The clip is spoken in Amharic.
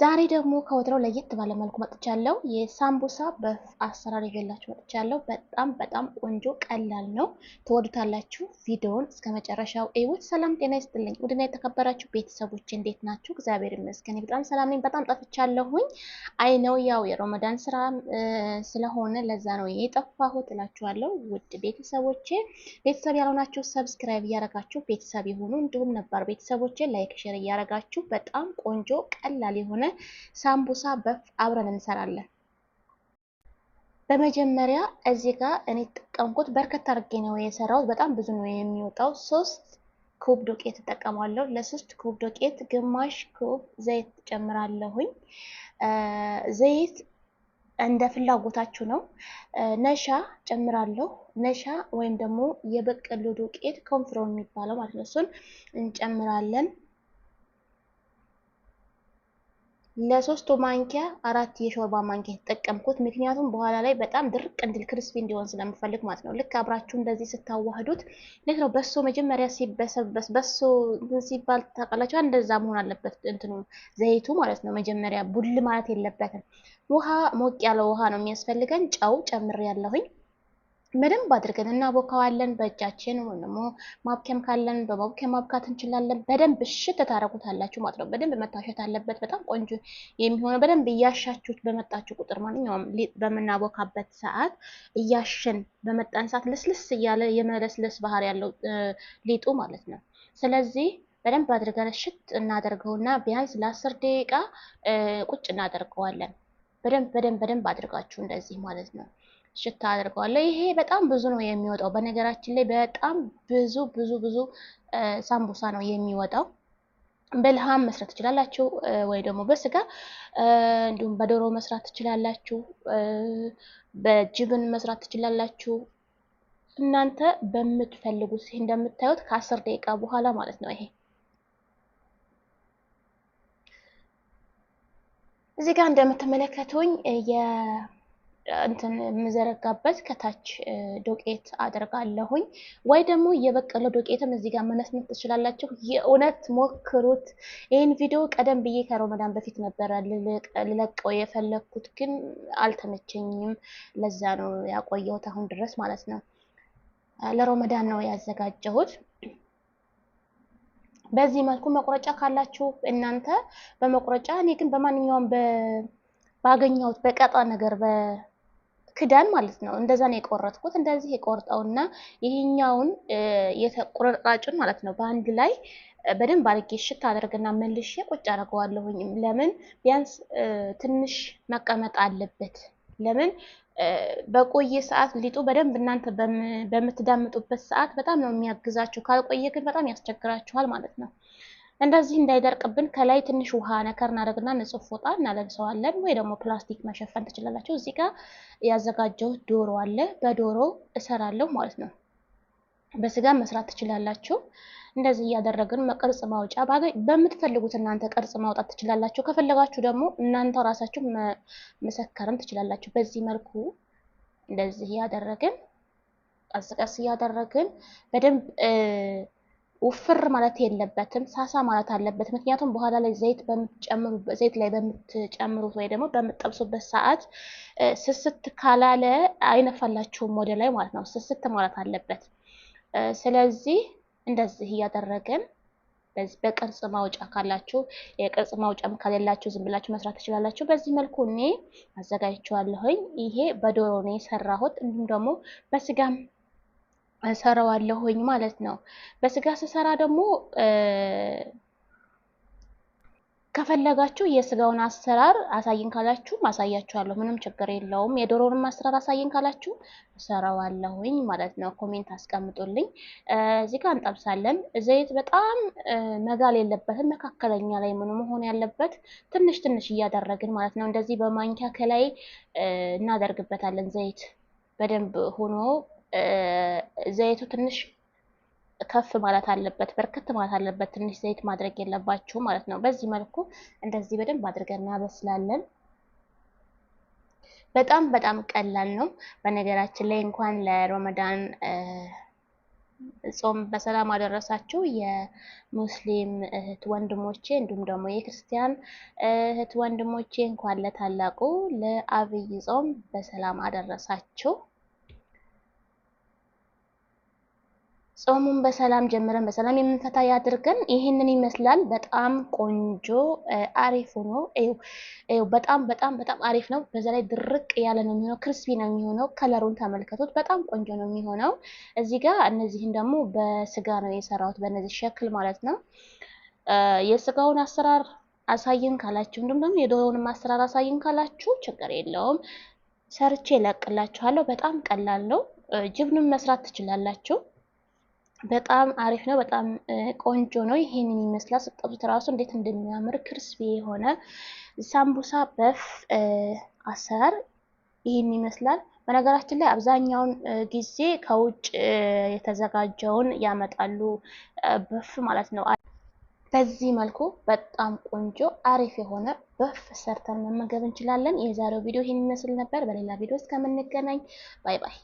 ዛሬ ደግሞ ከወትሮው ለየት ባለ መልኩ መጥቻለሁ። የሳምቡሳ በአሰራር ይዤላችሁ መጥቻለሁ። በጣም ቆንጆ ቀላል ነው። ትወዱታላችሁ። ቪዲዮውን እስከ መጨረሻው እዩት። ሰላም ጤና ይስጥልኝ። ውድና የተከበራችሁ ቤተሰቦች እንዴት ናችሁ? እግዚአብሔር ይመስገን በጣም ሰላም ነኝ። በጣም ጠፍቻለሁኝ። አይ ነው ያው የረመዳን ስራ ስለሆነ ለዛ ነው የጠፋሁት እላችኋለሁ። ውድ ቤተሰቦቼ ቤተሰብ ያልሆናችሁ ሰብስክራይብ እያደረጋችሁ ቤተሰብ ይሁኑ። እንዲሁም ነባር ቤተሰቦቼ ላይክ ሼር እያደረጋችሁ በጣም ቆንጆ ቀላል የሆነ ሳምቡሳ አብረን እንሰራለን። በመጀመሪያ እዚህ ጋር እኔ ተጠቀምኩት በርከት አድርጌ ነው የሰራሁት። በጣም ብዙ ነው የሚወጣው። 3 ኩብ ዱቄት እጠቀማለሁ። ለ3 ኩብ ዱቄት ግማሽ ኩብ ዘይት ጨምራለሁኝ። ዘይት እንደ ፍላጎታችሁ ነው። ነሻ ጨምራለሁ። ነሻ ወይም ደግሞ የበቀሎ ዱቄት ኮንፍሮን የሚባለው ማለት ነው። እሱን እንጨምራለን። ለሶስቱ ማንኪያ 4 የሾርባ ማንኪያ ተጠቀምኩት። ምክንያቱም በኋላ ላይ በጣም ድርቅ እንዲል ክርስፒ እንዲሆን ስለምፈልግ ማለት ነው። ልክ አብራችሁ እንደዚህ ስታዋህዱት እንዴት ነው በሶ መጀመሪያ ሲበሰበስ በሶ ሲባል ታውቃላችሁ። እንደዛ መሆን አለበት እንትኑ ዘይቱ ማለት ነው። መጀመሪያ ቡል ማለት የለበትም። ውሃ ሞቅ ያለ ውሃ ነው የሚያስፈልገን። ጨው ጨምሬያለሁኝ። በደንብ አድርገን እናቦካዋለን በእጃችን ወይም ደግሞ ማብኪያም ካለን በማብኪያ ማብካት እንችላለን። በደንብ እሽት ታደርጉታላችሁ ማለት ነው። በደንብ መታሸት አለበት። በጣም ቆንጆ የሚሆነው በደንብ እያሻችሁት በመጣችሁ ቁጥር ማንኛውም ሊጥ በምናቦካበት ሰዓት እያሸን በመጣን ሰዓት ልስልስ እያለ የመለስለስ ባህሪ ያለው ሊጡ ማለት ነው። ስለዚህ በደንብ አድርገን እሽት እናደርገውና ቢያንስ ለ10 ደቂቃ ቁጭ እናደርገዋለን። በደንብ አድርጋችሁ እንደዚህ ማለት ነው ሽታ አድርገዋለሁ። ይሄ በጣም ብዙ ነው የሚወጣው። በነገራችን ላይ በጣም ብዙ ሳምቡሳ ነው የሚወጣው። በልሃም መስራት ትችላላችሁ፣ ወይ ደግሞ በስጋ እንዲሁም በዶሮ መስራት ትችላላችሁ፣ በጅብን መስራት ትችላላችሁ። እናንተ በምትፈልጉት እንደምታዩት ከ10 ደቂቃ በኋላ ማለት ነው። ይሄ እዚህ ጋር እንደምትመለከቱኝ እንትን የምዘረጋበት ከታች ዱቄት አደርጋለሁኝ። ወይ ደግሞ የበቀለ ዱቄትም እዚህ ጋር መነስነስ ትችላላችሁ። የእውነት ሞክሩት። ይህን ቪዲዮ ቀደም ብዬ ከረመዳን በፊት ነበረ ልለቀው የፈለግኩት ግን አልተመቸኝም። ለዛ ነው ያቆየሁት አሁን ድረስ ማለት ነው። ለረመዳን ነው ያዘጋጀሁት። በዚህ መልኩ መቁረጫ ካላችሁ እናንተ በመቁረጫ፣ እኔ ግን በማንኛውም ባገኘሁት በቀጣ ነገር ክዳን ማለት ነው እንደዛ ነው የቆረጥኩት። እንደዚህ የቆርጠውና ይሄኛውን የተቆረጣጩን ማለት ነው በአንድ ላይ በደንብ አድርጌ ሽታ አደርግና መልሼ ቁጭ አደርገዋለሁኝ። ለምን ቢያንስ ትንሽ መቀመጥ አለበት። ለምን በቆየ ሰዓት ሊጡ በደንብ እናንተ በምትዳምጡበት ሰዓት በጣም ነው የሚያግዛችሁ። ካልቆየ ግን በጣም ያስቸግራችኋል ማለት ነው። እንደዚህ እንዳይደርቅብን ከላይ ትንሽ ውሃ ነከር እናደርግና ንጹህ ፎጣ እናለብሰዋለን፣ ወይ ደግሞ ፕላስቲክ መሸፈን ትችላላችሁ። እዚህ ጋር ያዘጋጀሁት ዶሮ አለ። በዶሮ እሰራለሁ ማለት ነው። በስጋ መስራት ትችላላችሁ። እንደዚህ እያደረግን ቅርጽ ማውጫ በምትፈልጉት እናንተ ቅርጽ ማውጣት ትችላላችሁ። ከፈለጋችሁ ደግሞ እናንተ ራሳችሁ መሰከርም ትችላላችሁ። በዚህ መልኩ እንደዚህ እያደረግን ቀስ እያደረግን በደንብ ውፍር ማለት የለበትም፣ ሳሳ ማለት አለበት። ምክንያቱም በኋላ ላይ ዘይት ላይ በምትጨምሩት ወይ ደግሞ በምትጠብሱበት ሰዓት ስስት ካላለ አይነፋላችሁም ወደ ላይ ማለት ነው። ስስት ማለት አለበት። ስለዚህ እንደዚህ እያደረግን በቅርጽ ማውጫ ካላችሁ የቅርጽ ማውጫም ከሌላችሁ ዝም ብላችሁ መስራት ትችላላችሁ። በዚህ መልኩ እኔ አዘጋጅቼዋለሁኝ። ይሄ በዶሮ ነው የሰራሁት። እንዲሁም ደግሞ በስጋም እሰራዋለሁኝ ማለት ነው። በስጋ ስሰራ ደግሞ ከፈለጋችሁ የስጋውን አሰራር አሳይን ካላችሁ ማሳያችኋለሁ። ምንም ችግር የለውም። የዶሮውን አሰራር አሳይን ካላችሁ እሰራዋለሁኝ ማለት ነው። ኮሜንት አስቀምጡልኝ። እዚህ ጋር እንጠብሳለን። ዘይት በጣም መጋል የለበትም፣ መካከለኛ ላይ ምን መሆን ያለበት ትንሽ እያደረግን ማለት ነው። እንደዚህ በማንኪያ ከላይ እናደርግበታለን። ዘይት በደንብ ሆኖ ዘይቱ ትንሽ ከፍ ማለት አለበት፣ በርከት ማለት አለበት። ትንሽ ዘይት ማድረግ የለባችሁ ማለት ነው። በዚህ መልኩ እንደዚህ በደንብ አድርገን እናበስላለን። በጣም ቀላል ነው። በነገራችን ላይ እንኳን ለረመዳን ጾም በሰላም አደረሳችሁ የሙስሊም እህት ወንድሞቼ፣ እንዲሁም ደግሞ የክርስቲያን እህት ወንድሞቼ እንኳን ለታላቁ ለአብይ ጾም በሰላም አደረሳችሁ። ጾሙን በሰላም ጀምረን በሰላም የምንፈታ ያድርገን። ይህንን ይመስላል። በጣም ቆንጆ አሪፍ ሆኖ በጣም በጣም በጣም አሪፍ ነው። በዛ ላይ ድርቅ ያለ ነው የሚሆነው፣ ክርስፒ ነው የሚሆነው። ከለሩን ተመልከቱት፣ በጣም ቆንጆ ነው የሚሆነው። እዚህ ጋር እነዚህን ደግሞ በስጋ ነው የሰራሁት፣ በእነዚህ ሸክል ማለት ነው። የስጋውን አሰራር አሳይን ካላችሁ እንዲሁም ደግሞ የዶሮውንም አሰራር አሳይን ካላችሁ ችግር የለውም፣ ሰርቼ እለቅላችኋለሁ። በጣም ቀላል ነው። ጅብንም መስራት ትችላላችሁ። በጣም አሪፍ ነው። በጣም ቆንጆ ነው። ይሄንን ይመስላል። ስጠብሱት ራሱ እንዴት እንደሚያምር ክርስፒ የሆነ ሳምቡሳ በፍ አሰራር ይሄን ይመስላል። በነገራችን ላይ አብዛኛውን ጊዜ ከውጭ የተዘጋጀውን ያመጣሉ፣ በፍ ማለት ነው። በዚህ መልኩ በጣም ቆንጆ አሪፍ የሆነ በፍ ሰርተን መመገብ እንችላለን። የዛሬው ቪዲዮ ይሄን ይመስል ነበር። በሌላ ቪዲዮ እስከምንገናኝ ባይ ባይ።